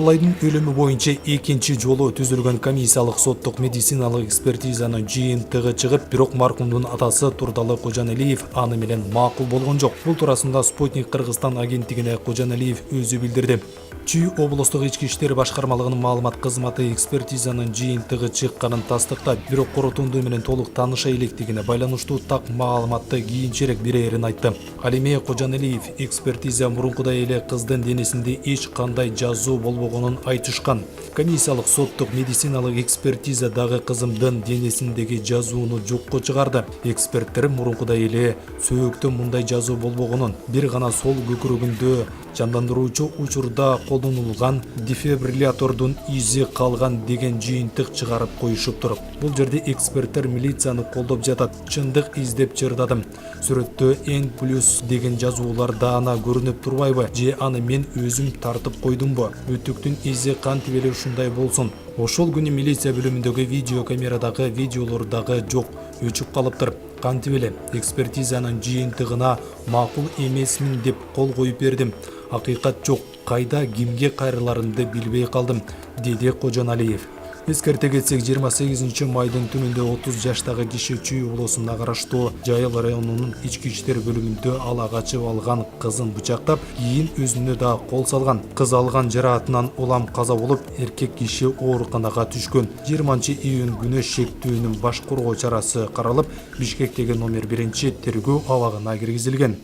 Куралайдын өлімі боюнча экинчи жолу түзүлгөн комиссиялык соттук медициналык экспертизанын жыйынтыгы чыгып, бирок маркумдун атасы Турдалы Кожаналиев аны менен макул болгон жок. Бул туурасында Спутник Кыргызстан агенттигине Кожаналиев өзү билдирди. Чүй облустук ички иштер башкармалыгынын маалымат кызматы экспертизанын жыйынтыгы чыкканын тастыктап, бирок коротунду менен толук тааныша электигине байланыштуу так маалыматты кийинчерээк берерин айтты. Ал эми Кожаналиев экспертиза мурункудай эле кыздын денесинде эч кандай жазуу болбогонун айтышкан. Комиссиялык соттук медициналык экспертиза дагы кызымдын денесиндеги жазууну жокко чыгарды. Эксперттер мурункудай эле сөөктө мындай жазуу болбогонун, бир гана сол көкүрөгүндө жандандыруучу учурда колдонулган дефибриллятордун изи калган деген жыйынтык чыгарып коюшуптур. Бул жерде эксперттер милицияны колдоп жатат. Чындык издеп чырдадым. Сүрөттө N+ деген жазуулар даана көрүнүп турбайбы? Же аны мен өзүм тартып койдумбу? Үтүктүн изи кантип эле ушундай болсун? Ошол күнү милиция бөлүмүндөгү видео камерадагы видеолор дагы жок, өчүп калыптыр. Кантип эле экспертизанын жыйынтыгына макул эмесмин деп кол коюп бердим. Акыйкат жок, кайда кимге кайрыларымды билбей калдым, деди Кожаналиев. Эскерте кетсек, 28 майдын түнүндө 30 жаштагы киши Чүй облусуна караштуу Жайыл районунун ички иштер бөлүмүндө ала качып алган кызын бычактап, кийин өзүнө да кол салган. Кыз алган жараатынан улам каза болуп, эркек киши ооруканага түшкөн. 20-июнь күнү шектүүнүн баш коргоо чарасы каралып, Бишкектеги номер 1 тергөө абагына киргизилген.